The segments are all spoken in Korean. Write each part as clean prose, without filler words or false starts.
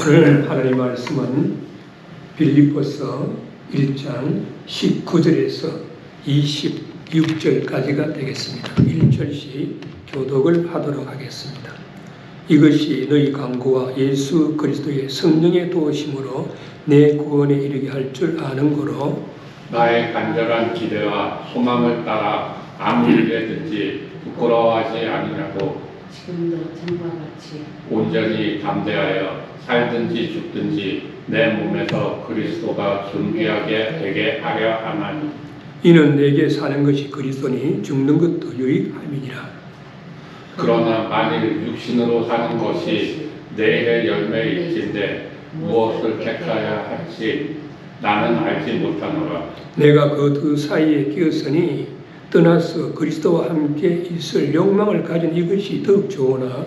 오늘 하나님 말씀은 빌립보서 1장 19절에서 26절까지가 되겠습니다. 1절씩 교독을 하도록 하겠습니다. 이것이 너희 강구와 예수 그리스도의 성령의 도우심으로 내 구원에 이르게 할 줄 아는 거로 나의 간절한 기대와 소망을 따라 아무 일에든지 부끄러워하지 아니냐고 지금도 전과 같이 온전히 담대하여 살든지 죽든지 내 몸에서 그리스도가 존귀하게 되게 하려 하나니 이는 내게 사는 것이 그리스도니 죽는 것도 유익함이니라. 그러나 만일 육신으로 사는 것이 내일의 열매일진데 무엇을 택하여야 할지 나는 알지 못하노라. 내가 그 두 사이에 끼었으니 떠나서 그리스도와 함께 있을 욕망을 가진 이것이 더욱 좋으나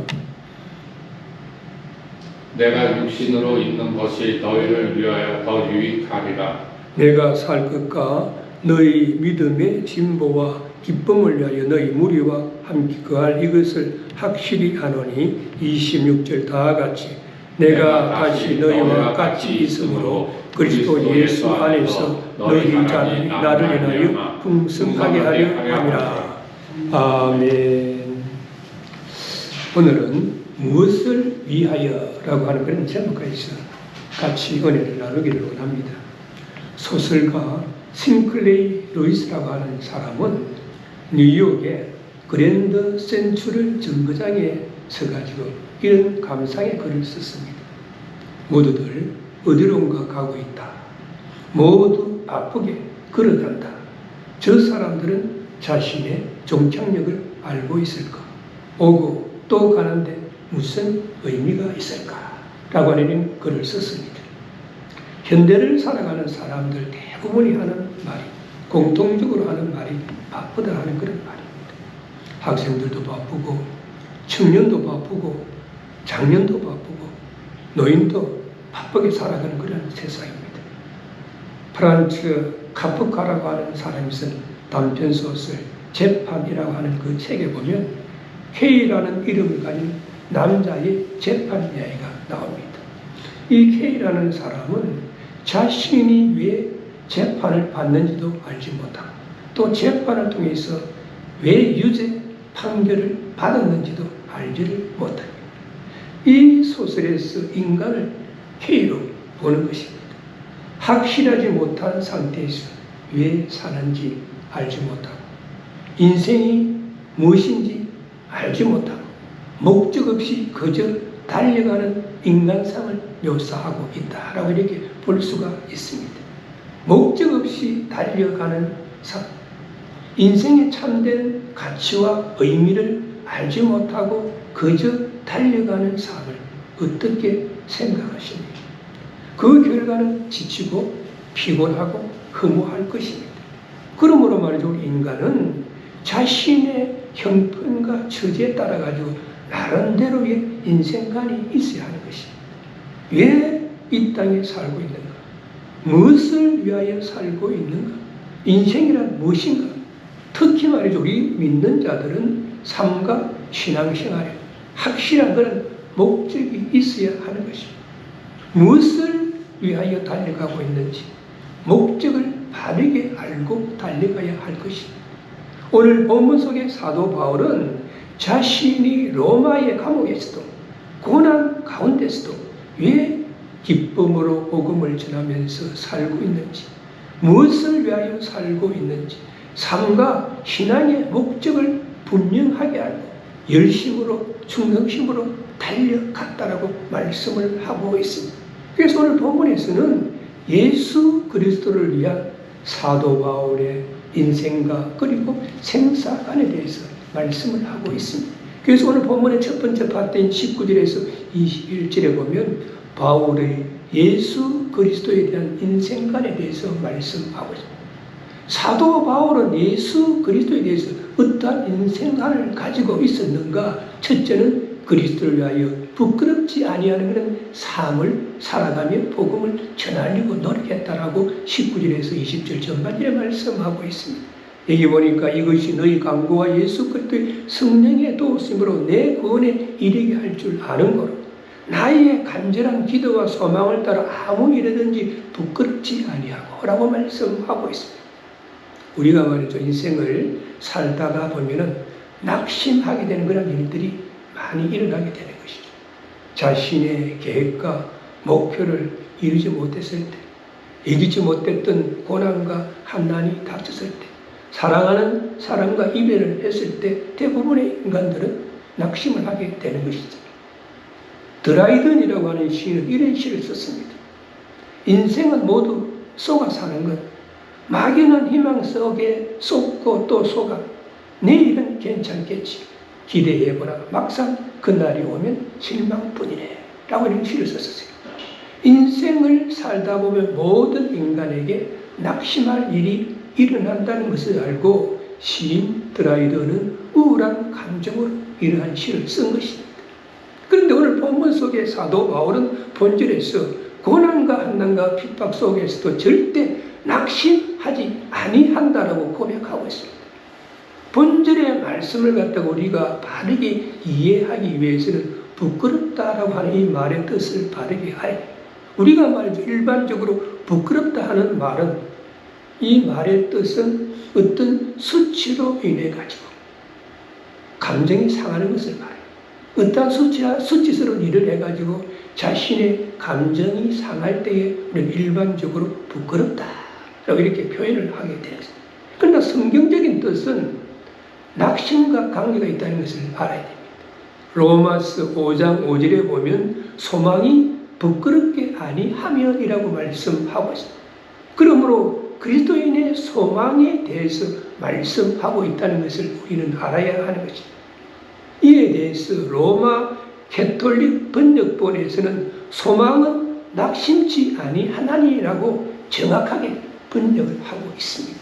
내가 육신으로 있는 것이 너희를 위하여 더 유익하리라. 내가 살 것과 너희 믿음의 진보와 기쁨을 위하여 너희 무리와 함께 거할 이것을 확실히 하노니 26절 다같이 내가 다시 너희와 같이 있으므로 그리스도 예수 안에서 너희 자들이 나를 인하여 풍성하게 하려 함이라. 아멘. 오늘은 무엇을 위하여라고 하는 그런 제목에서 같이 은혜를 나누기를 원합니다. 소설가 싱클레이 루이스라고 하는 사람은 뉴욕의 그랜드 센츄럴 정거장에 서가지고 이런 감상의 글을 썼습니다. 모두들 어디론가 가고 있다. 모두 바쁘게 걸어간다. 저 사람들은 자신의 종착역을 알고 있을까? 오고 또 가는데 무슨 의미가 있을까? 라고 하는 글을 썼습니다. 현대를 살아가는 사람들 대부분이 하는 말이, 공통적으로 하는 말이 바쁘다 하는 그런 말입니다. 학생들도 바쁘고 청년도 바쁘고 장년도 바쁘고 노인도 바쁘게 살아가는 그런 세상입니다. 프란츠 카프카라고 하는 사람이 쓴 단편소설 재판이라고 하는 그 책에 보면 K라는 이름을 가진 남자의 재판 이야기가 나옵니다. 이 K라는 사람은 자신이 왜 재판을 받는지도 알지 못하고 또 재판을 통해서 왜 유죄 판결을 받았는지도 알지를 못합니다. 이 소설에서 인간을 K로 보는 것입니다. 확실하지 못한 상태에서 왜 사는지 알지 못하고 인생이 무엇인지 알지 못하고 목적 없이 그저 달려가는 인간상을 묘사하고 있다라고 이렇게 볼 수가 있습니다. 목적 없이 달려가는 삶, 인생의 참된 가치와 의미를 알지 못하고 그저 달려가는 삶을 어떻게 생각하십니까? 그 결과는 지치고 피곤하고 허무할 것입니다. 그러므로 말이죠, 우리 인간은 자신의 형편과 처지에 따라 가지고 나름대로의 인생관이 있어야 하는 것입니다. 왜 이 땅에 살고 있는가? 무엇을 위하여 살고 있는가? 인생이란 무엇인가? 특히 말이죠, 우리 믿는 자들은 삶과 신앙생활에 확실한 그런 목적이 있어야 하는 것입니다. 무엇을 위하여 달려가고 있는지 목적을 바르게 알고 달려가야 할 것입니다. 오늘 본문 속의 사도 바울은 자신이 로마의 감옥에서도 고난 가운데서도 왜 기쁨으로 복음을 전하면서 살고 있는지, 무엇을 위하여 살고 있는지, 삶과 신앙의 목적을 분명하게 알고 열심으로 충성심으로 달려갔다라고 말씀을 하고 있습니다. 그래서 오늘 본문에서는 예수 그리스도를 위한 사도 바울의 인생과 그리고 생사관에 대해서 말씀을 하고 있습니다. 그래서 오늘 본문의 첫 번째 파트인 19절에서 21절에 보면 바울의 예수 그리스도에 대한 인생관에 대해서 말씀하고 있습니다. 사도 바울은 예수 그리스도에 대해서 어떠한 인생관을 가지고 있었는가? 첫째는 그리스도를 위하여 부끄럽지 아니하는 그런 삶을 살아가며 복음을 전하려고 노력했다라고 19절에서 20절 전반절에 말씀하고 있습니다. 여기 보니까 이것이 너희 강구와 예수 그리스도의 성령의 도우심으로 내 구원에 이르게 할 줄 아는 거로 나의 간절한 기도와 소망을 따라 아무 일이든지 부끄럽지 아니하고 라고 말씀하고 있습니다. 우리가 말이죠, 인생을 살다가 보면은 낙심하게 되는 그런 일들이 많이 일어나게 되는 것이죠. 자신의 계획과 목표를 이루지 못했을 때, 이기지 못했던 고난과 환난이 닥쳤을 때, 사랑하는 사람과 이별을 했을 때 대부분의 인간들은 낙심을 하게 되는 것이죠. 드라이든이라고 하는 시인은 이런 시를 썼습니다. 인생은 모두 속아 사는 것. 막연한 희망 속에 쏟고 또 속아. 내일은 괜찮겠지. 기대해보라. 막상 그날이 오면 실망뿐이네. 라고 이런 시를 썼어요. 인생을 살다 보면 모든 인간에게 낙심할 일이 일어난다는 것을 알고 시인 드라이든은 우울한 감정으로 이러한 시를 쓴 것입니다. 그런데 오늘 본문 속에 사도 바울은 본절에서 고난과 환난과 핍박 속에서도 절대 낙심하지 아니한다라고 고백하고 있습니다. 본절의 말씀을 갖다가 우리가 바르게 이해하기 위해서는 부끄럽다라고 하는 이 말의 뜻을 바르게 해야 우리가 말이죠. 일반적으로 부끄럽다 하는 말은 이 말의 뜻은 어떤 수치로 인해 가지고 감정이 상하는 것을 말해요. 어떤 수치스러운 일을 해가지고 자신의 감정이 상할 때에 우리는 일반적으로 부끄럽다라고 이렇게 표현을 하게 되었습니다. 그러나 성경적인 뜻은 낙심과 관계가 있다는 것을 알아야 됩니다. 로마서 5장 5절에 보면 소망이 부끄럽게 아니하면이라고 말씀하고 있습니다. 그러므로 그리스도인의 소망에 대해서 말씀하고 있다는 것을 우리는 알아야 하는 것입니다. 이에 대해서 로마 캐톨릭 번역본에서는 소망은 낙심치 아니하나니라고 정확하게 번역을 하고 있습니다.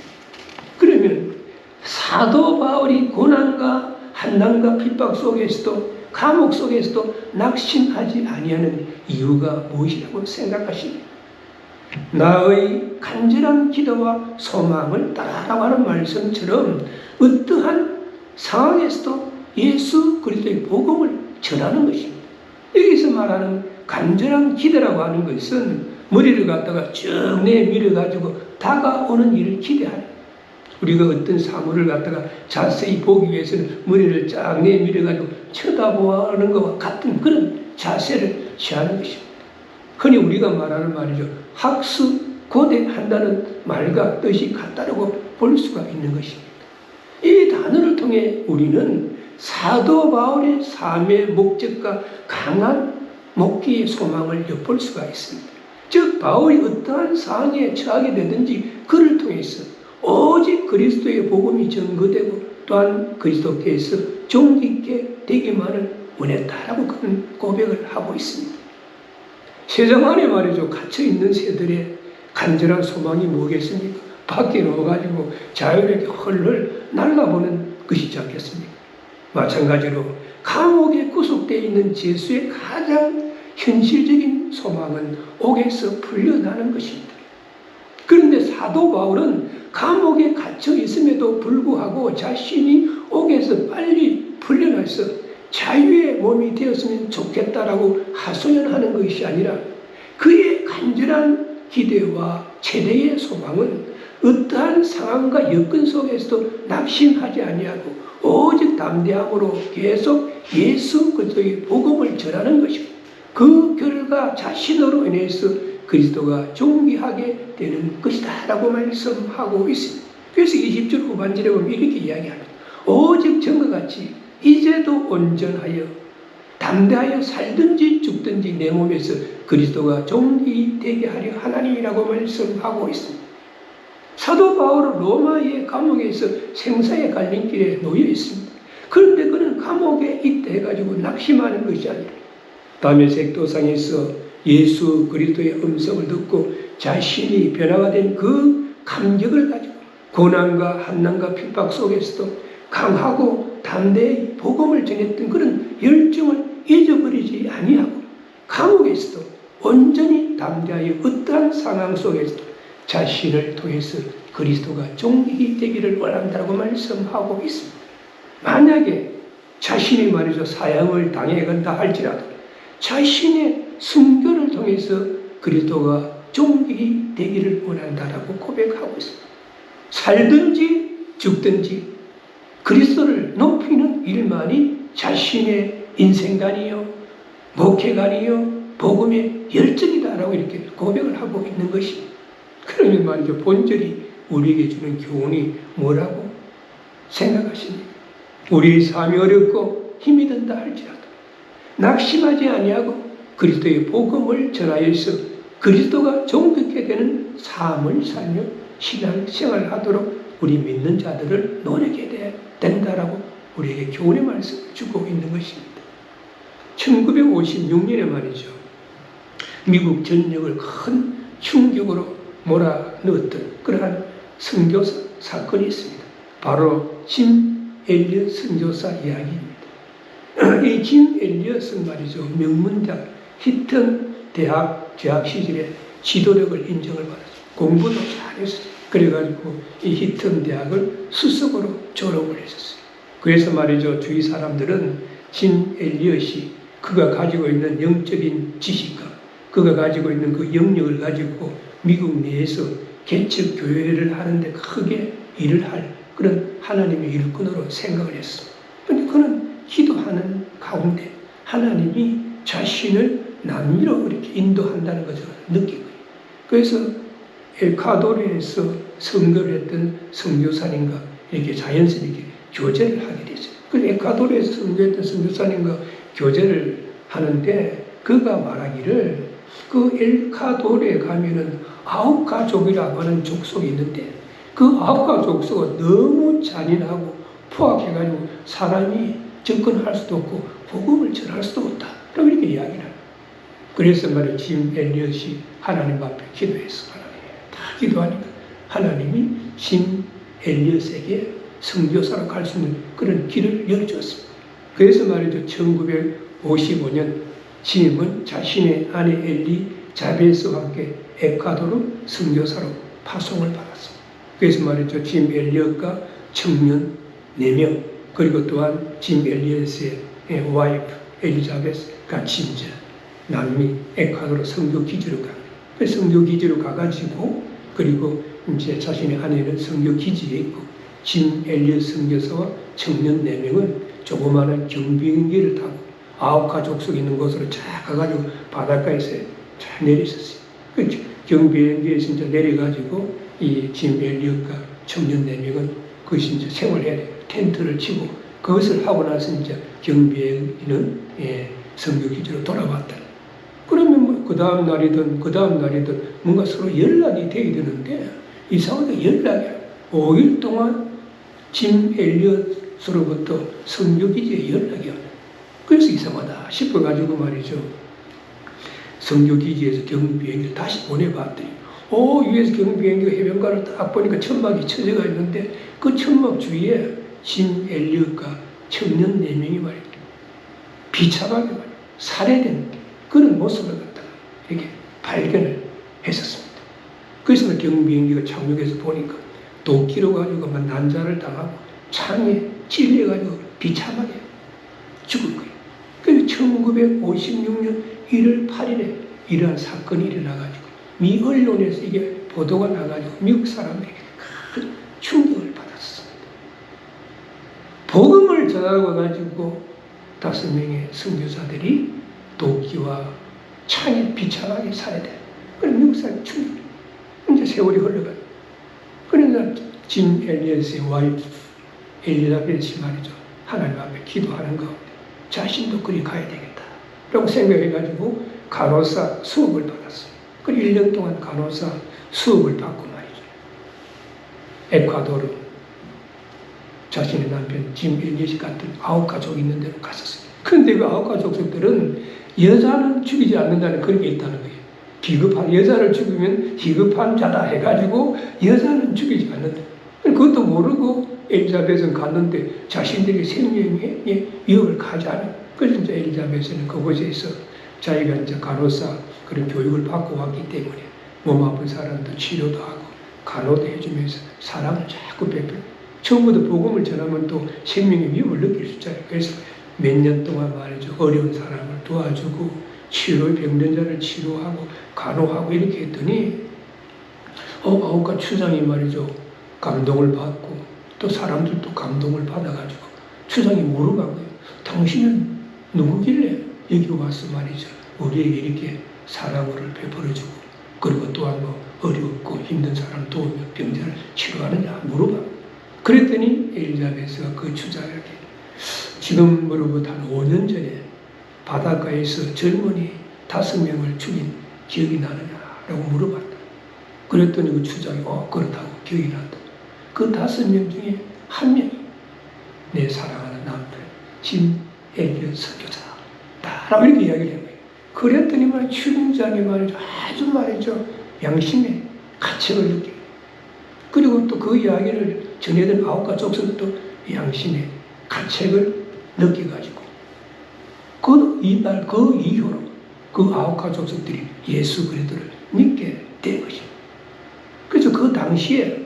그러면 사도 바울이 고난과 환난과 핍박 속에서도 감옥 속에서도 낙심하지 아니하는 이유가 무엇이라고 생각하십니까? 나의 간절한 기도와 소망을 따라라고 하는 말씀처럼 어떠한 상황에서도 예수 그리스도의 복음을 전하는 것입니다. 여기서 말하는 간절한 기도라고 하는 것은 머리를 갖다가 쭉 내밀어가지고 다가오는 일을 기대하는 우리가 어떤 사물을 갖다가 자세히 보기 위해서는 머리를 쫙 내밀어가지고 쳐다보는 것과 같은 그런 자세를 취하는 것입니다. 흔히 우리가 말하는 말이죠. 학수고대한다는 말과 뜻이 같다고 볼 수가 있는 것입니다. 이 단어를 통해 우리는 사도 바울의 삶의 목적과 강한 목기의 소망을 엿볼 수가 있습니다. 즉 바울이 어떠한 상황에 처하게 되든지 그를 통해서 오직 그리스도의 복음이 전거되고 또한 그리스도께서 존귀케 되기만을 원했다라고 그런 고백을 하고 있습니다. 세상 안에 말이죠. 갇혀있는 새들의 간절한 소망이 뭐겠습니까? 밖에 나와가지고 자유롭게 헐헐 날아보는 것이지 않겠습니까? 마찬가지로 감옥에 구속되어 있는 죄수의 가장 현실적인 소망은 옥에서 풀려나는 것입니다. 그런데 사도 바울은 감옥에 갇혀 있음에도 불구하고 자신이 옥에서 빨리 풀려나서 자유의 몸이 되었으면 좋겠다라고 하소연하는 것이 아니라 그의 간절한 기대와 최대의 소망은 어떠한 상황과 여건 속에서도 낙심하지 아니하고 오직 담대함으로 계속 예수 그리스도의 복음을 전하는 것이고 그 결과 자신으로 인해서 그리스도가 존귀하게 되는 것이다 라고 말씀하고 있습니다. 그래서 20절 후반절에 보면 이렇게 이야기합니다. 오직 전과 같이 이제도 온전하여 담대하여 살든지 죽든지 내 몸에서 그리스도가 존귀되게 하려 하나님이라고 말씀하고 있습니다. 사도 바울은 로마의 감옥에서 생사의 갈림길에 놓여 있습니다. 그런데 그는 감옥에 있다 해가지고 낙심하는 것이 아니라 다메섹 도상에서 예수 그리스도의 음성을 듣고 자신이 변화가 된 그 감격을 가지고 고난과 환난과 핍박 속에서도 강하고 담대히 복음을 전했던 그런 열정을 잊어버리지 아니하고 감옥에서도 온전히 담대하여 어떠한 상황 속에서도 자신을 통해서 그리스도가 존귀 되기를 원한다고 말씀하고 있습니다. 만약에 자신이 말이죠 사형을 당해간다 할지라도 자신의 순교를 통해서 그리스도가 종이 되기를 원한다라고 고백하고 있습니다. 살든지 죽든지 그리스도를 높이는 일만이 자신의 인생관이요, 목회관이요, 복음의 열정이다라고 이렇게 고백을 하고 있는 것이, 그러면 말이죠, 본절이 우리에게 주는 교훈이 뭐라고 생각하십니까? 우리의 삶이 어렵고 힘이 든다 할지라도 낙심하지 아니하고 그리스도의 복음을 전하여서 그리스도가 존귀케 되는 삶을 살며 신앙생활을 하도록 우리 믿는 자들을 노력해야 된다라고 우리에게 교훈의 말씀을 주고 있는 것입니다. 1956년에 말이죠, 미국 전역을 큰 충격으로 몰아넣었던 그러한 선교사 사건이 있습니다. 바로 짐 엘리엇 선교사 이야기입니다. 이 짐 엘리엇은 말이죠, 명문대 히튼 대학 재학 시절에 지도력을 인정을 받았어요. 공부도 잘했어요. 그래가지고 이 히튼 대학을 수석으로 졸업을 했었어요. 그래서 말이죠, 주위 사람들은 짐 엘리엇이 그가 가지고 있는 영적인 지식과 그가 가지고 있는 그 영역을 가지고 미국 내에서 개척 교회를 하는데 크게 일을 할 그런 하나님의 일꾼으로 생각을 했습니다. 그런데 그는 기도하는 가운데 하나님이 자신을 남미로 이렇게 인도한다는 것을 느낀 거예요. 그래서 에콰도르에서 선교를 했던 선교사님과 이렇게 자연스럽게 교제를 하게 됐어요. 그래서 에콰도르에서 선교했던 선교사님과 교제를 하는데 그가 말하기를 그 에콰도르에 가면은 아우카족이라고 하는 족속이 있는데 그 아우카족속은 너무 잔인하고 포악해가지고 사람이 접근할 수도 없고 복음을 전할 수도 없다. 라고 이렇게 이야기를 합니다. 그래서 말이야, 짐 엘리엇이 하나님 앞에 기도했어. 하나님 다 기도하니까 하나님이 짐 엘리엇에게 선교사로 갈 수 있는 그런 길을 열어주었습니다. 그래서 말이죠, 1955년 짐은 자신의 아내 엘리 자베스와 함께 에콰도르 선교사로 파송을 받았습니다. 그래서 말이죠, 짐 엘리엇과 청년 4명, 그리고 또한 짐 엘리엇의 와이프 엘리자베스 같이 이제 남미 에콰도르 선교 기지로 갑니다. 그래서 선교 기지로 가가지고 그리고 이제 자신의 아내는 선교 기지에 있고 짐 엘리엇 선교사와 청년 4명은 조그마한 경비행기를 타고 아우카 족속이 있는 곳으로 쫙 가가지고 바닷가에서 잘 내리셨어요. 그 경비행기에서 이제 내려가지고 이 짐 엘리엇과 청년 4명은 그것이 이제 생활해야 돼요. 텐트를 치고 그것을 하고 나서 이제 경비행기는 선교기지로 돌아왔다. 그러면 뭐 그 다음 날이든 뭔가 서로 연락이 돼야 되는데 이상하게 연락이 5일 동안 짐 엘리엇으로부터 선교기지에 연락이 와요. 그래서 이상하다 싶어가지고 말이죠, 선교기지에서 경비행기를 다시 보내봤더니 위에서 경비행기가 해변가를 딱 보니까 천막이 쳐져가 있는데 그 천막 주위에 짐 엘리엇과 청년 4명이 말이에요, 비참하게 말이에요, 살해된 그런 모습을 갖다가 이렇게 발견을 했었습니다. 그래서 경비행기가 착륙해서 보니까 도끼로 가지고 막 난자를 당하고 창에 찔려가지고 비참하게 죽은 거예요. 그래서 1956년 1월 8일에 이러한 사건이 일어나가지고 미 언론에서 이게 보도가 나가지고 미국 사람들이 큰 충격을 받았습니다. 복음을 전하고 가지고 5명의 선교사들이 도끼와 창에 비참하게 살해돼. 그럼 미국 사람이 충격. 이제 세월이 흘러가요. 그러니까 짐 엘리엇의 와이프 엘리자베스 말이죠, 하나님 앞에 기도하는 가운데 자신도 그리 가야 되겠다 라고 생각해가지고 간호사 수업을 받았어요. 그 1년 동안 간호사 수업을 받고 말이죠, 에콰도르 자신의 남편 짐 엘리엇이 같은 아우카족이 있는 데로 갔었어요. 그런데 그 아우카족들은 여자는 죽이지 않는다는 그런 게 있다는 거예요. 비겁한 여자를 죽이면 비겁한 자다 해가지고 여자는 죽이지 않는다. 그것도 모르고 엘리자베스는 갔는데 자신들의 생명에 위협을 가지 않아요. 그래서 이제 엘리자베스는 그곳에서 자기가 이제 간호사 그런 교육을 받고 왔기 때문에 몸 아픈 사람도 치료도 하고 간호도 해주면서 사랑을 자꾸 베풀고 처음부터 복음을 전하면 또 생명의 위협을 느낄 수 있잖아요. 그래서 몇 년 동안 말이죠, 어려운 사람을 도와주고 병든 자를 치료하고 간호하고 이렇게 했더니 아우카 추장이 말이죠. 감동을 받고 또 사람들도 감동을 받아가지고 추장이 물어봐고요. 당신은 누구길래 여기 와서 말이죠. 우리에게 이렇게 사랑을 베풀어주고 그리고 또한 어렵고 힘든 사람 도우며 병자를 치료하느냐 물어봐. 그랬더니 엘리자베스가 그 추장에게 지금으로부터 한 5년 전에 바닷가에서 젊은이 5명을 죽인 기억이 나느냐라고 물어봤다. 그랬더니 그 추장이 그렇다고 기억이 난다. 그 5명 중에 한 명이 내 사랑하는 남편 짐 엘리엇 선교사다라고 이렇게 이야기를 한 거예요. 그랬더니 말이죠. 추장이 말이죠. 아주 말이죠. 양심의 가책을 느끼고 그리고 또 그 이야기를 전해든 9가 족속도 양심의 가책을 느껴가지고 그 이후로 그 9가 족속들이 예수 그리스도를 믿게 된 것입니다. 그래서 그 당시에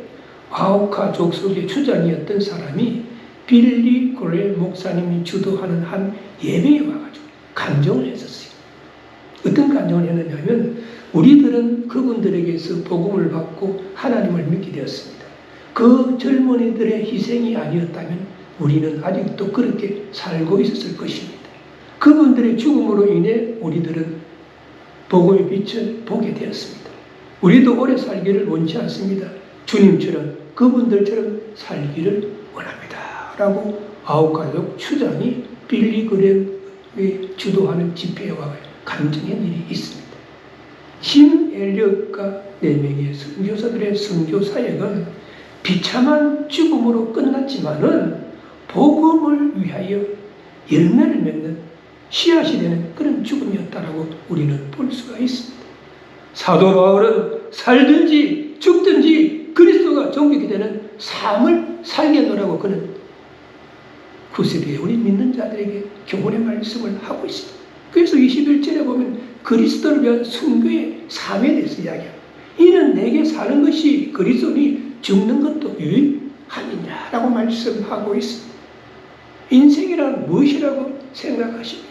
9가 족속의 추장이었던 사람이 빌리 그레 목사님이 주도하는 한 예배에 와가지고 간증을 했었어요. 어떤 간증을 했느냐면 우리들은 그분들에게서 복음을 받고 하나님을 믿게 되었습니다. 그 젊은이들의 희생이 아니었다면 우리는 아직도 그렇게 살고 있었을 것입니다. 그분들의 죽음으로 인해 우리들은 복음의 빛을 보게 되었습니다. 우리도 오래 살기를 원치 않습니다. 주님처럼 그분들처럼 살기를 원합니다. 라고 9가족 추장이 빌리 그램이 주도하는 집회에 와서 간증한 일이 있습니다. 짐 엘리엇과 4명의 선교사들의 선교 사역은 비참한 죽음으로 끝났지만은 복음을 위하여 열매를 맺는 씨앗이 되는 그런 죽음이었다라고 우리는 볼 수가 있습니다. 사도 바울은 살든지 죽든지 그리스도가 존귀게 되는 삶을 살겠노라고 그는 구세대에 우리 믿는 자들에게 교훈의 말씀을 하고 있습니다. 그래서 21절에 보면 그리스도를 위한 순교의 삶에 대해서 이야기합니다. 이는 내게 사는 것이 그리스도니 죽는 것도 유익함이냐라고 말씀하고 있습니다. 인생이란 무엇이라고 생각하십니까?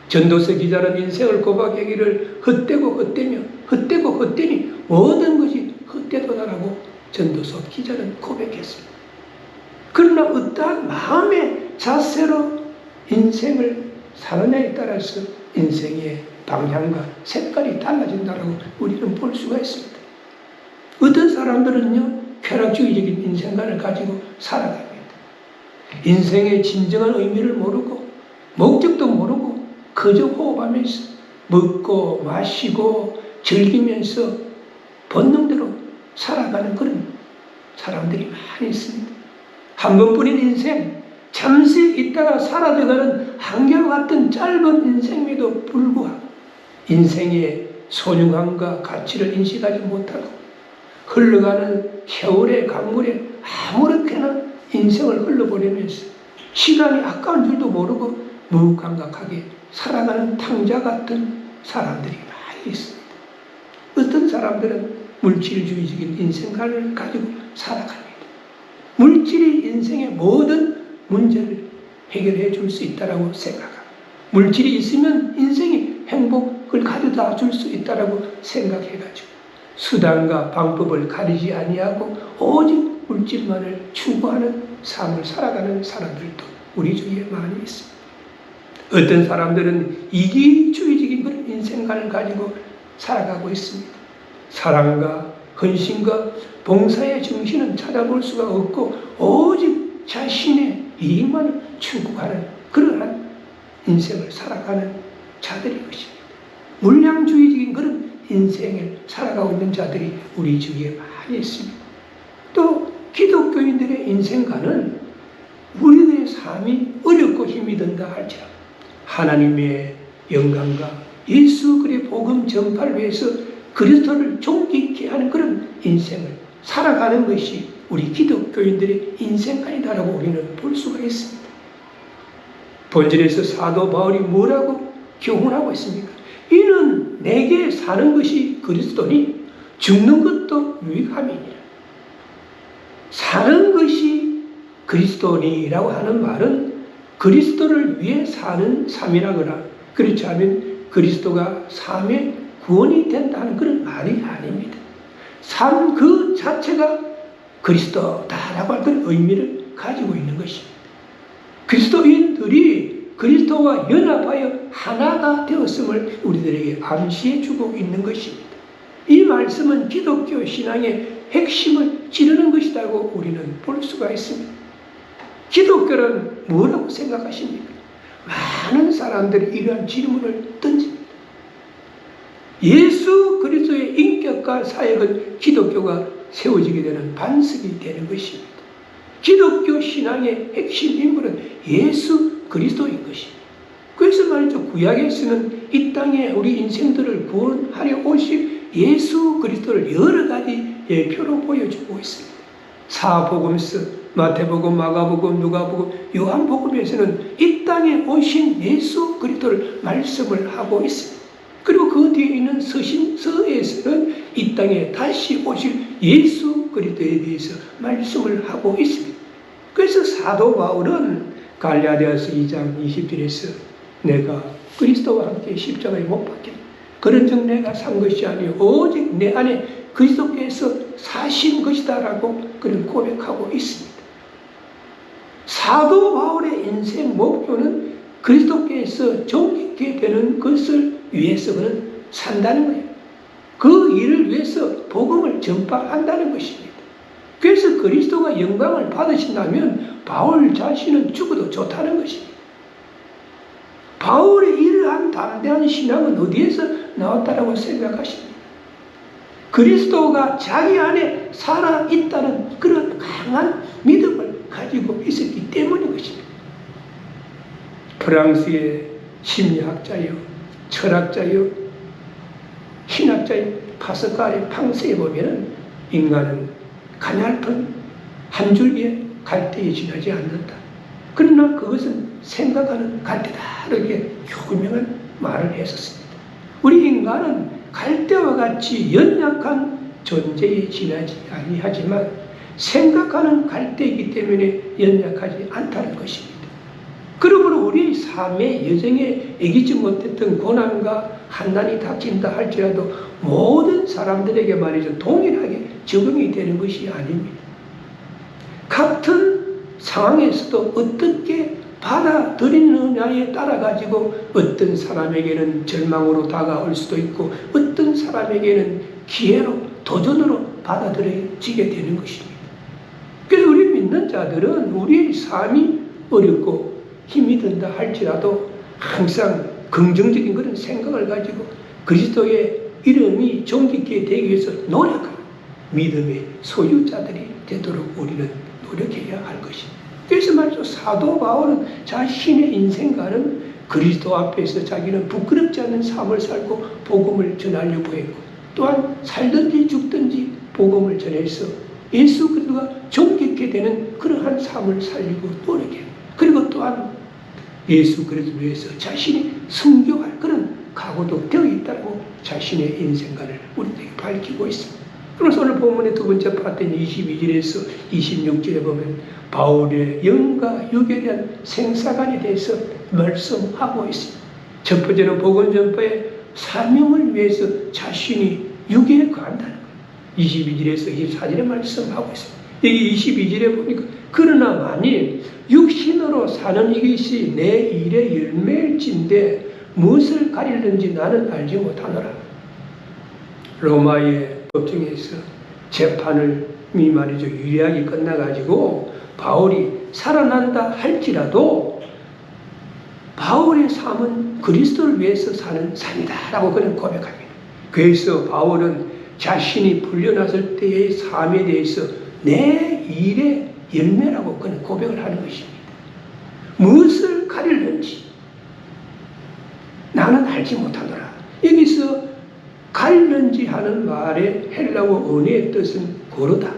전도서 기자는 인생을 고백하기를 헛되고 헛되며 헛되고 헛되니 모든 것이 헛되도다라고 전도서 기자는 고백했습니다. 그러나 어떠한 마음의 자세로 인생을 사느냐에 따라서 인생의 방향과 색깔이 달라진다고 우리는 볼 수가 있습니다. 어떤 사람들은요, 쾌락주의적인 인생관을 가지고 살아갑니다. 인생의 진정한 의미를 모르고 목적도 모르고 그저 호흡하면서 먹고 마시고 즐기면서 본능대로 살아가는 그런 사람들이 많이 있습니다. 한 번뿐인 인생, 잠시 있다가 사라져가는 한결같은 짧은 인생에도 불구하고 인생의 소중함과 가치를 인식하지 못하고 흘러가는 세월의 강물에 아무렇게나 인생을 흘러보내면서 시간이 아까운 줄도 모르고 무감각하게 살아가는 탕자 같은 사람들이 많이 있습니다. 어떤 사람들은 물질주의적인 인생관을 가지고 살아갑니다. 물질이 인생의 모든 문제를 해결해 줄 수 있다고 생각합니다. 물질이 있으면 인생이 행복을 가져다 줄 수 있다고 생각해가지고 수단과 방법을 가리지 아니하고 오직 물질만을 추구하는 삶을 살아가는 사람들도 우리 중에 많이 있습니다. 어떤 사람들은 이기주의적인 그런 인생관을 가지고 살아가고 있습니다. 사랑과 헌신과 봉사의 정신은 찾아볼 수가 없고 오직 자신의 이익만을 추구하는 그러한 인생을 살아가는 자들이 것입니다. 물량주의적인 그런 인생을 살아가고 있는 자들이 우리 주위에 많이 있습니다. 또 기독교인들의 인생관은 우리들의 삶이 어렵고 힘이 든다 할지라도 하나님의 영광과 예수 그리스도의 복음 전파를 위해서 그리스도를 존귀케 하는 그런 인생을 살아가는 것이 우리 기독교인들의 인생관이다라고 우리는 볼 수가 있습니다. 본절에서 사도 바울이 뭐라고 교훈하고 있습니까? 이는 내게 사는 것이 그리스도니 죽는 것도 유익함이니라. 사는 것이 그리스도니라고 하는 말은 그리스도를 위해 사는 삶이라거나 그렇지 않으면 그리스도가 삶의 구원이 된다는 그런 말이 아닙니다. 삶 그 자체가 그리스도다라고 할 그런 의미를 가지고 있는 것입니다. 그리스도인들이 그리스도와 연합하여 하나가 되었음을 우리들에게 암시해 주고 있는 것입니다. 이 말씀은 기독교 신앙의 핵심을 찌르는 것이라고 우리는 볼 수가 있습니다. 기독교는 뭐라고 생각하십니까? 많은 사람들이 이러한 질문을 던집니다. 예수 그리스도의 인격과 사역은 기독교가 세워지게 되는 반석이 되는 것입니다. 기독교 신앙의 핵심 인물은 예수 그리스도인 것입니다. 그래서 말이죠. 구약에서는 이 땅에 우리 인생들을 구원하려 오실 예수 그리스도를 여러 가지 예표로 보여주고 있습니다. 사복음서, 마태복음, 마가복음, 누가복음, 요한복음에서는 이 땅에 오신 예수 그리스도를 말씀을 하고 있습니다. 그리고 그 뒤에 있는 서신서에서는 이 땅에 다시 오실 예수 그리스도에 대해서 말씀을 하고 있습니다. 그래서 사도 바울은 갈라디아서 2장 20절에서 내가 그리스도와 함께 십자가에 못 박혔다. 그런즉 내가 산 것이 아니요 오직 내 안에 그리스도께서 사신 것이다라고 그런 고백하고 있습니다. 사도 바울의 인생 목표는 그리스도께서 존귀케 되는 것을 위해서 그는 산다는 거예요. 그 일을 위해서 복음을 전파한다는 것입니다. 그래서 그리스도가 영광을 받으신다면 바울 자신은 죽어도 좋다는 것입니다. 바울의 이러한 담대한 신앙은 어디에서 나왔다라고 생각하십니까? 그리스도가 자기 안에 살아있다는 그런 강한 믿음을 가지고 있었기 때문인 것입니다. 프랑스의 심리학자요, 철학자요, 신학자요, 파스칼의 팡세에 보면 인간은 가냘픈 한 줄기의 갈대에 지나지 않는다. 그러나 그것은 생각하는 갈대다. 이렇게 유명한 말을 했었습니다. 우리 인간은 갈대와 같이 연약한 존재에 지나지 아니하지만 생각하는 갈대이기 때문에 연약하지 않다는 것입니다. 그러므로 우리 삶의 여정에 이기지 못했던 고난과 한난이 닥친다 할지라도 모든 사람들에게 말이죠 동일하게 적용이 되는 것이 아닙니다. 같은 상황에서도 어떻게 받아들이느냐에 따라 가지고 어떤 사람에게는 절망으로 다가올 수도 있고 어떤 사람에게는 기회로 도전으로 받아들여지게 되는 것입니다. 그래서 우리 믿는 자들은 우리의 삶이 어렵고 힘이 든다 할지라도 항상 긍정적인 그런 생각을 가지고 그리스도의 이름이 존귀케 되기 위해서 노력하는 믿음의 소유자들이 되도록 우리는 노력해야 할 것입니다. 그래서 말이죠. 사도 바울은 자신의 인생과는 그리스도 앞에서 자기는 부끄럽지 않은 삶을 살고 복음을 전하려고 했고 또한 살든지 죽든지 복음을 전해서 예수 그리스도가 존귀케 되는 그러한 삶을 살리고 노력해요. 그리고 또한 예수 그리스도를 위해서 자신이 순교할 그런 각오도 되어 있다고 자신의 인생관을 우리에게 밝히고 있습니다. 그래서 오늘 본문의 두 번째 파트인 22절에서 26절에 보면 바울의 영과 육에 대한 생사관에 대해서 말씀하고 있습니다. 첫 번째는 복음 전파의 사명을 위해서 자신이 육에 거한다는 거예요. 22절에서 24절에 말씀하고 있습니다. 여기 22절에 보니까 그러나 만일 육신으로 사는 이것이 내 일의 열매일진데 무엇을 가리는지 나는 알지 못하노라. 로마의 법정에서 재판을 말이죠 유리하게 끝나가지고 바울이 살아난다 할지라도 바울의 삶은 그리스도를 위해서 사는 삶이다라고 그는 고백합니다. 그래서 바울은 자신이 풀려났을 때의 삶에 대해서 내 일의 열매라고 그는 고백을 하는 것입니다. 무엇을 가리는지 나는 알지 못하노라. 여기서 가리는지 하는 말의 헬라어 언어의 뜻은 고르다,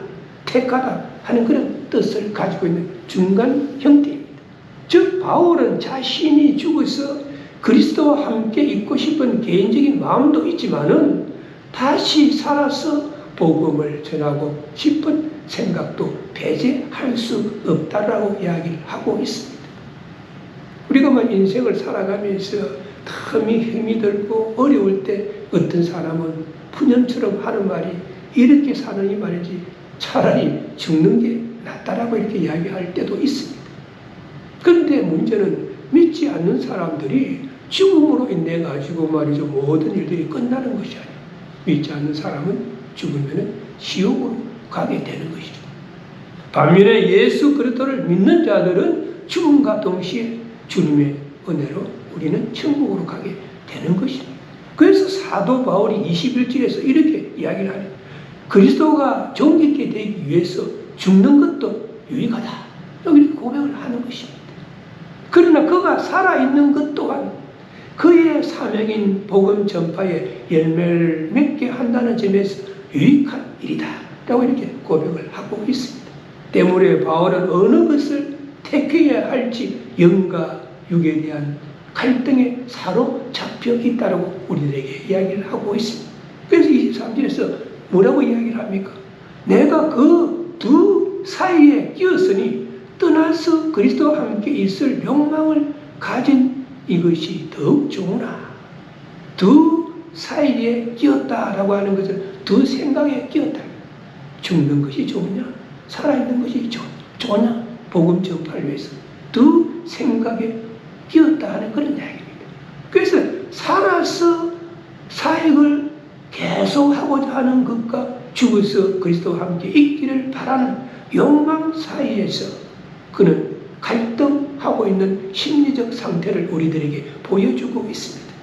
택하다 하는 그런 뜻을 가지고 있는 중간 형태입니다. 즉 바울은 자신이 죽어서 그리스도와 함께 있고 싶은 개인적인 마음도 있지만은 다시 살아서 복음을 전하고 싶은 생각도 배제할 수 없다라고 이야기를 하고 있습니다. 우리가 인생을 살아가면서 틈이 힘이 들고 어려울 때 어떤 사람은 푸념처럼 하는 말이 이렇게 사느니 말이지 차라리 죽는 게 낫다라고 이렇게 이야기할 때도 있습니다. 그런데 문제는 믿지 않는 사람들이 죽음으로 인해 가지고 말이죠 모든 일들이 끝나는 것이 아니에요. 믿지 않는 사람은 죽으면 지옥으로 가게 되는 것이죠. 반면에 예수 그리스도를 믿는 자들은 죽음과 동시에 주님의 은혜로 우리는 천국으로 가게 되는 것입니다. 그래서 사도 바울이 21절에서 이렇게 이야기를 하네요. 그리스도가 존귀케 되기 위해서 죽는 것도 유익하다. 여기 고백을 하는 것입니다. 그러나 그가 살아있는 것 또한 그의 사명인 복음 전파에 열매를 맺게 한다는 점에서 유익한 일이다. 라고 이렇게 고백을 하고 있습니다. 때문에 바울은 어느 것을 택해야 할지 영과 육에 대한 갈등에 사로잡혀 있다고 우리들에게 이야기를 하고 있습니다. 그래서 23절에서 뭐라고 이야기를 합니까? 내가 그 두 사이에 끼었으니 떠나서 그리스도와 함께 있을 욕망을 가진 이것이 더욱 좋으나 두 사이에 끼었다라고 하는 것은 두 생각에 끼었다. 죽는 것이 좋으냐 살아있는 것이 좋으냐 복음 전파를 위해서 두 생각에 끼었다 하는 그런 이야기입니다. 그래서 살아서 사역을 계속하고자 하는 것과 죽어서 그리스도와 함께 있기를 바라는 욕망 사이에서 그는 갈등하고 있는 심리적 상태를 우리들에게 보여주고 있습니다.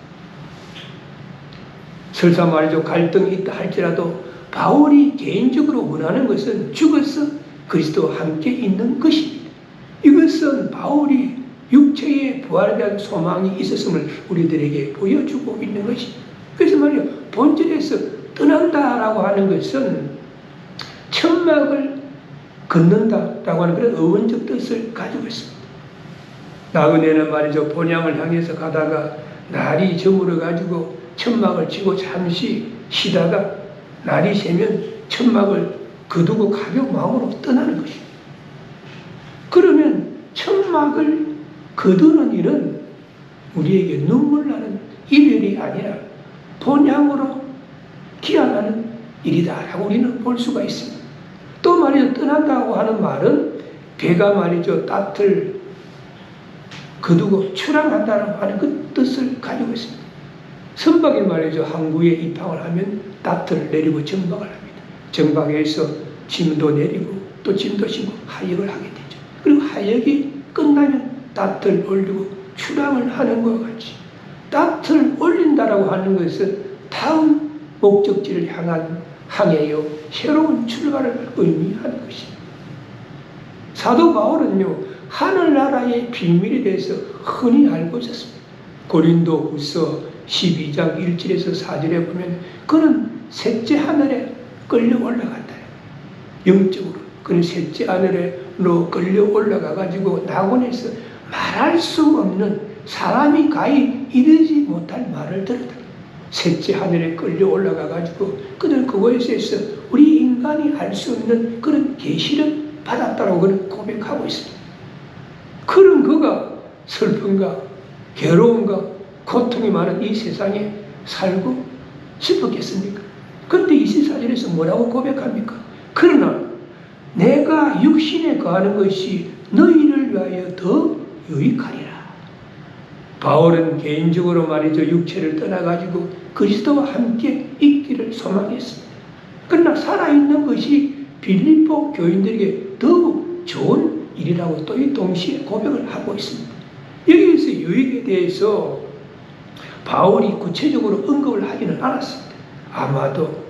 설사 말이죠. 갈등이 있다 할지라도 바울이 개인적으로 원하는 것은 죽어서 그리스도와 함께 있는 것입니다. 이것은 바울이 육체의 부활에 대한 소망이 있었음을 우리들에게 보여주고 있는 것입니다. 그래서 말이요. 본질에서 떠난다라고 하는 것은 천막을 걷는다라고 하는 그런 어원적 뜻을 가지고 있습니다. 나그네는 말이죠. 본향을 향해서 가다가 날이 저물어 가지고 천막을 치고 잠시 쉬다가 날이 새면 천막을 거두고 가벼운 마음으로 떠나는 것입니다. 그러면 천막을 거두는 일은 우리에게 눈물 나는 이별이 아니라 본향으로 기약하는 일이다라고 우리는 볼 수가 있습니다. 또 말이죠. 떠난다고 하는 말은 배가 말이죠. 땄을 거두고 출항한다고 하는 그 뜻을 가지고 있습니다. 선박이 말이죠. 항구에 입항을 하면 땄을 내리고 정박을 합니다. 정박에서 짐도 내리고 또 짐도 싣고 하역을 하게 되죠. 그리고 하역이 끝나면 땄을 올리고 출항을 하는 것과 같이 땄을 올린다라고 하는 것은 다음 목적지를 향한 항해요 새로운 출발을 의미하는 것입니다. 사도 바울은요 하늘나라의 비밀에 대해서 흔히 알고 있었습니다. 고린도후서 12장 1절에서 4절에 보면 그는 셋째 하늘에 끌려 올라갔다. 영적으로 그는 셋째 하늘로 끌려 올라가 가지고 낙원에서 말할 수 없는 사람이 가히 이르지 못할 말을 들었다. 셋째 하늘에 끌려 올라가 가지고 그는 그곳에서 우리 인간이 알 수 없는 그런 계시를 받았다고 그는 고백하고 있습니다. 그런 그가 슬픔과 괴로움과 고통이 많은 이 세상에 살고 싶었겠습니까? 그런데 24절에서 뭐라고 고백합니까? 그러나 내가 육신에 거하는 것이 너희를 위하여 더 유익하리라. 바울은 개인적으로 말이죠. 육체를 떠나가지고 그리스도와 함께 있기를 소망했습니다. 그러나 살아있는 것이 빌립보 교인들에게 더욱 좋은 일이라고 또 이 동시에 고백을 하고 있습니다. 여기에서 유익에 대해서 바울이 구체적으로 언급을 하지는 않았습니다. 아마도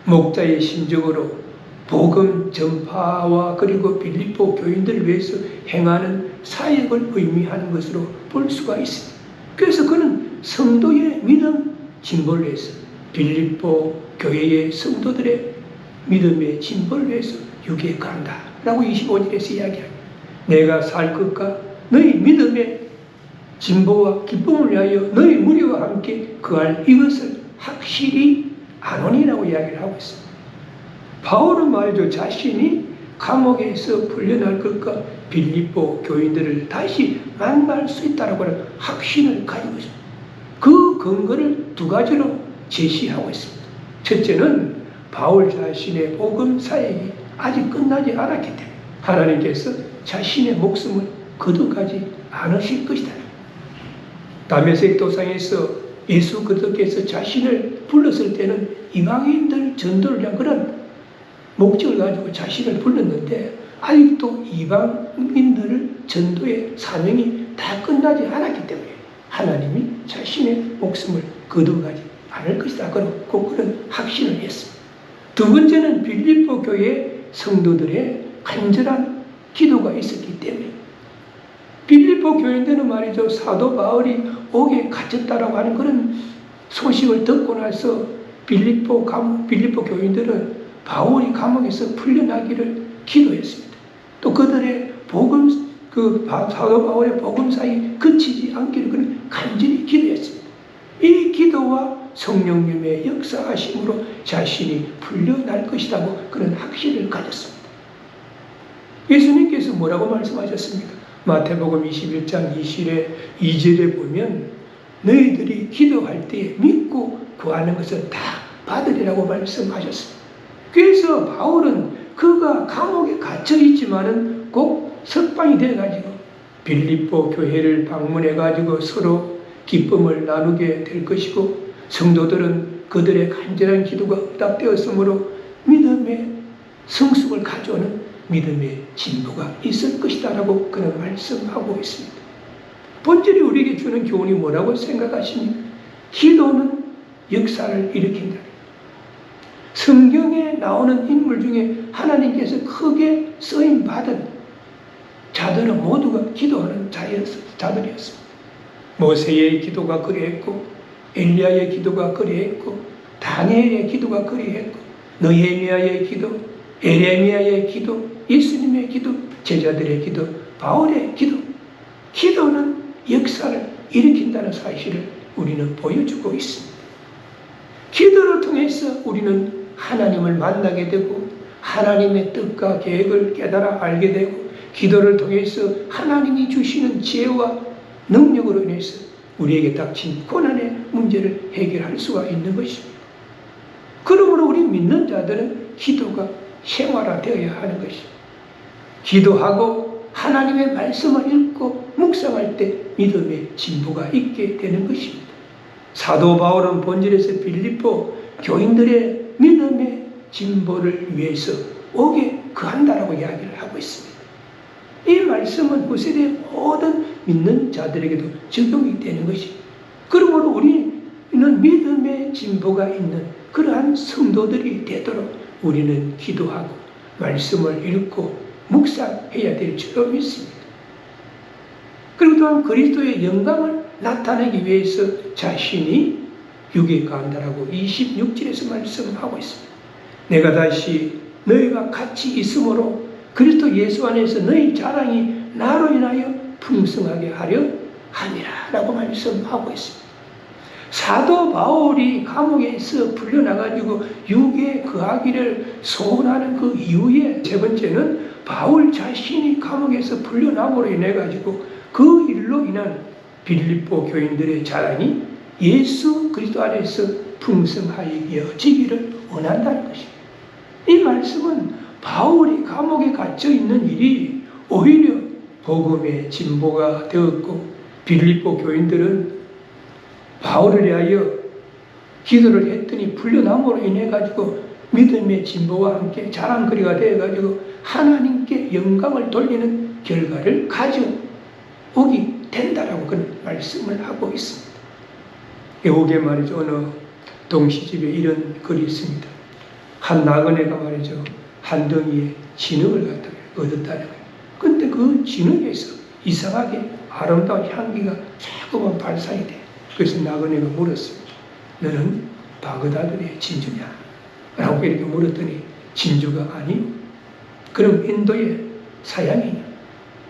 목자의 심적으로 복음 전파와 그리고 빌립보 교인들을 위해서 행하는 사역을 의미하는 것으로 볼 수가 있습니다. 그래서 그는 성도의 믿음 진보를 위해서 빌립보 교회의 성도들의 믿음의 진보를 위해서 유기에 간다 라고 25절에서 이야기합니다. 내가 살 것과 너희 믿음의 진보와 기쁨을 위하여 너희 무리와 함께 거할 이것을 확실히 아노니라고 이야기를 하고 있습니다. 바울은 말이죠. 자신이 감옥에서 풀려날 것과 빌립보 교인들을 다시 만날 수 있다고 하는 확신을 가지고 있습니다. 그 근거를 두 가지로 제시하고 있습니다. 첫째는 바울 자신의 복음 사역이 아직 끝나지 않았기 때문에 하나님께서 자신의 목숨을 거둬가지 않으실 것이다. 다메섹 도상에서 예수 그리스도께서 자신을 불렀을 때는 이방인들 전도를 위한 그런 목적을 가지고 자신을 불렀는데 아직도 이방인들을 전도의 사명이 다 끝나지 않았기 때문에 하나님이 자신의 목숨을 거둬가지 않을 것이다. 그런 확신을 했습니다. 두 번째는 빌립보 교회 성도들의 간절한 기도가 있었기 때문에 빌립보 교인들은 말이죠. 사도 바울이 옥에 갇혔다라고 하는 그런 소식을 듣고 나서 빌립보 교인들은 바울이 감옥에서 풀려나기를 기도했습니다. 또 그들의 사도 바울의 복음사이 그치지 않기를 그는 간절히 기도했습니다. 이 기도와 성령님의 역사하심으로 자신이 풀려날 것이라고 그런 확신을 가졌습니다. 예수님께서 뭐라고 말씀하셨습니까? 마태복음 21장 2절에 보면 너희들이 기도할 때 믿고 구하는 것은 다 받으리라고 말씀하셨습니다. 그래서 바울은 그가 감옥에 갇혀 있지만은 꼭 석방이 돼가지고 빌립보 교회를 방문해가지고 서로 기쁨을 나누게 될 것이고 성도들은 그들의 간절한 기도가 응답되었으므로 믿음의 성숙을 가져오는 믿음의 진보가 있을 것이다 라고 그는 말씀하고 있습니다. 본질이 우리에게 주는 교훈이 뭐라고 생각하십니까? 기도는 역사를 일으킨다. 성경에 나오는 인물 중에 하나님께서 크게 쓰임받은 자들은 모두가 기도하는 자들이었습니다. 모세의 기도가 그리했고 엘리야의 기도가 그리했고 다니엘의 기도가 그리했고 느헤미야의 기도, 에레미야의 기도, 예수님의 기도, 제자들의 기도, 바울의 기도. 기도는 역사를 일으킨다는 사실을 우리는 보여주고 있습니다. 기도를 통해서 우리는 하나님을 만나게 되고 하나님의 뜻과 계획을 깨달아 알게 되고 기도를 통해서 하나님이 주시는 지혜와 능력으로 인해서 우리에게 닥친 고난의 문제를 해결할 수가 있는 것입니다. 그러므로 우리 믿는 자들은 기도가 생활화되어야 하는 것입니다. 기도하고 하나님의 말씀을 읽고 묵상할 때 믿음의 진보가 있게 되는 것입니다. 사도 바울은 본질에서 빌립보 교인들의 믿음의 진보를 위해서 옥에 거한다라고 이야기를 하고 있습니다. 이 말씀은 후세대 모든 믿는 자들에게도 적용이 되는 것입니다. 그러므로 우리는 믿음의 진보가 있는 그러한 성도들이 되도록 우리는 기도하고 말씀을 읽고 묵상해야 될 줄로 믿습니다. 그리고 또한 그리스도의 영광을 나타내기 위해서 자신이 육에 가한다라고 26절에서 말씀하고 있습니다. 내가 다시 너희가 같이 있으므로 그리스도 예수 안에서 너희 자랑이 나로 인하여 풍성하게 하려 함이라 라고 말씀하고 있습니다. 사도 바울이 감옥에서 풀려나가지고 육에 거하기를 소원하는 그 이후에 세 번째는 바울 자신이 감옥에서 풀려남으로 인해 가지고 그 일로 인한 빌립보 교인들의 자랑이 예수 그리스도 안에서 풍성하여지기를 원한다는 것입니다. 이 말씀은 바울이 감옥에 갇혀 있는 일이 오히려 복음의 진보가 되었고 빌립보 교인들은 바울을 위하여 기도를 했더니 풀려남으로 인해 가지고 믿음의 진보와 함께 자랑거리가 되어 가지고 하나님께 영광을 돌리는 결과를 가져오게 된다라고 그런 말씀을 하고 있습니다. 외국에 말이죠. 어느 동시집에 이런 글이 있습니다. 한 나그네가 말이죠. 한 덩이의 진흙을 갖다가 얻었다는 거예요. 근데 그 진흙에서 이상하게 아름다운 향기가 자꾸만 발산이 돼. 그래서 나그네가 물었습니다. 너는 바그다드의 진주냐? 라고 이렇게 물었더니 진주가 아니요. 그럼 인도의 사양이냐?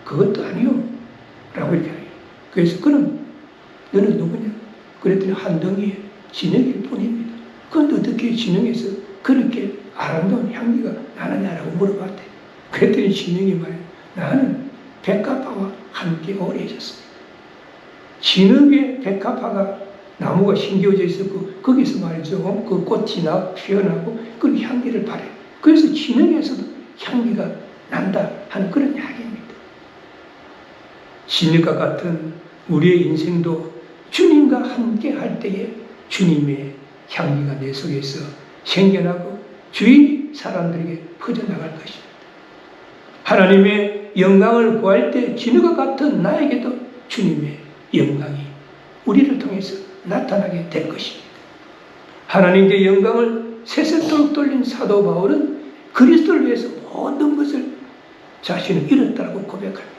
그것도 아니요. 라고 이렇게 해요. 그래서 그럼 너는 누구냐? 그랬더니 한 덩이의 진흙일 뿐입니다. 그런데 어떻게 진흙에서 그렇게 아름다운 향기가 나느냐라고 물어봤대. 그랬더니 진흙이 말이야. 나는 백합화와 함께 오래 있었습니다. 진흙의 백합화가 나무가 심겨져 있었고 거기서 말이죠. 그 꽃이 피어나고 그 향기를 발해요. 그래서 진흙에서도 향기가 난다 하는 그런 이야기입니다. 진흙과 같은 우리의 인생도 주님과 함께 할 때에 주님의 향기가 내 속에서 생겨나고 주위 사람들에게 퍼져나갈 것입니다. 하나님의 영광을 구할 때 진흙과 같은 나에게도 주님의 영광이 우리를 통해서 나타나게 될 것입니다. 하나님께 영광을 세세토록 돌린 사도 바울은 그리스도를 위해서 모든 것을 자신을 잃었다고 고백합니다.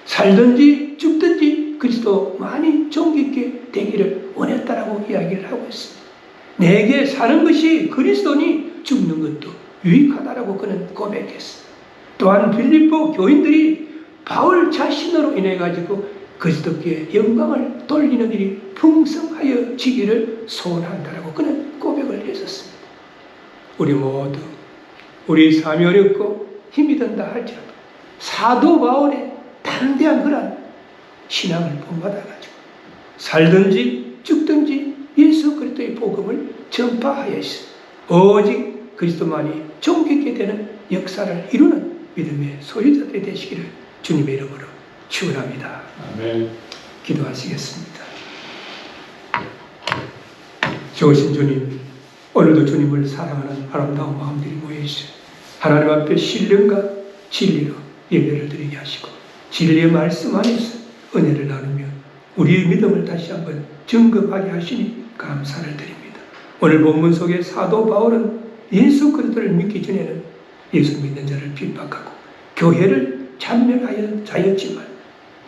살든지 죽든지 그리스도만이 존귀있게 되기를 원했다라고 이야기를 하고 있습니다. 내게 사는 것이 그리스도니 죽는 것도 유익하다라고 그는 고백했습니다. 또한 빌립보 교인들이 바울 자신으로 인해 가지고 그리스도께 영광을 돌리는 일이 풍성하여지기를 소원한다라고 그는 고백을 했었습니다. 우리 모두 우리 삶이 어렵고 힘이 든다 할지라도 사도 바울의 담대한 그런 신앙을 본받아가지고 살든지 죽든지 예수 그리스도의 복음을 전파하여서 오직 그리스도만이 존귀있게 되는 역사를 이루는 믿음의 소유자들이 되시기를 주님의 이름으로 축원합니다. 아멘. 기도하시겠습니다. 좋으신 주님, 오늘도 주님을 사랑하는 아름다운 마음들이 모여있어요. 하나님 앞에 신령과 진리로 예배를 드리게 하시고 진리의 말씀 안에서 은혜를 나누며 우리의 믿음을 다시 한번 증거하게 하시니 감사를 드립니다. 오늘 본문 속에 사도 바울은 예수 그리스도를 믿기 전에는 예수 믿는 자를 핍박하고 교회를 찬멸하여 자였지만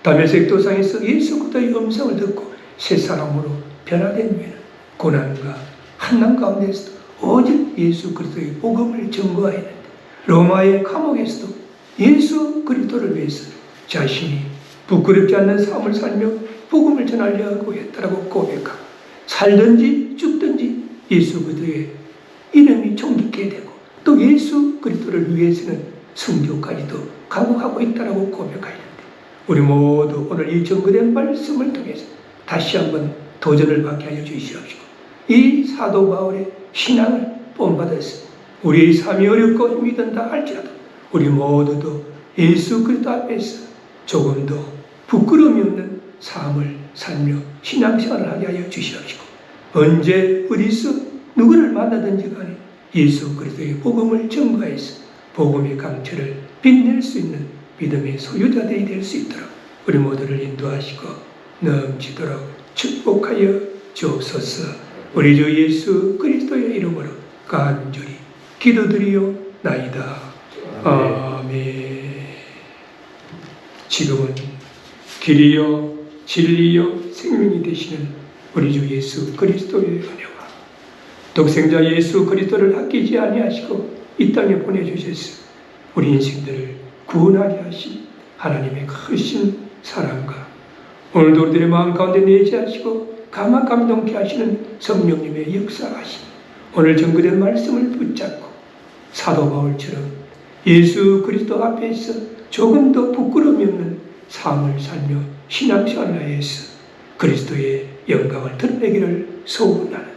다메섹 도상에서 예수 그리스도의 음성을 듣고 새 사람으로 변화된 후에는 고난과 한난 가운데서도 오직 예수 그리스도의 복음을 증거하였는데 로마의 감옥에서도 예수 그리스도를 위해서 자신이 부끄럽지 않는 삶을 살며 복음을 전하려고 했다라고 고백하고 살든지 죽든지 예수 그리스도의 이름이 존귀케 되고 또 예수 그리스도를 위해서는 순교까지도 각오하고 있다라고 고백하였는데 우리 모두 오늘 이 증거된 말씀을 통해서 다시 한번 도전을 받게 하여 주시옵시고 이 사도 바울의 신앙을 본받아서 우리의 삶이 어렵고 힘이 든다 할지라도 우리 모두도 예수 그리스도 앞에서 조금도 부끄러움이 없는 삶을 살며 신앙생활을 하게 하여 주시옵시고 언제 어디서 누구를 만나든지 간에 예수 그리스도의 복음을 전가해서 복음의 강철을 빛낼 수 있는 믿음의 소유자들이 될 수 있도록 우리 모두를 인도하시고 넘치도록 축복하여 주옵소서. 우리 주 예수 그리스도의 이름으로 간절히 기도드리오나이다. 아멘. 지금은 길이요 진리요 생명이 되시는 우리 주 예수 그리스도의 은혜와 독생자 예수 그리스도를 아끼지 아니하시고 이 땅에 보내주셔서 우리 인생들을 구원하게 하신 하나님의 크신 사랑과 오늘도 우리들의 마음 가운데 내재하시고 감동케 하시는 성령님의 역사하심 오늘 전거된 말씀을 붙잡고 사도 바울처럼 예수 그리스도 앞에서 조금도 부끄러움이 없는 삶을 살며 신앙생활을 하여서 그리스도의 영광을 드러내기를 소원하는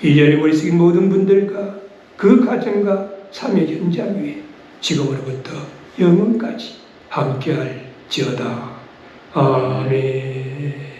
이 자리에 모이신 모든 분들과 그 가정과 삶의 현장 위에 지금으로부터 영원까지 함께할지어다. 아멘.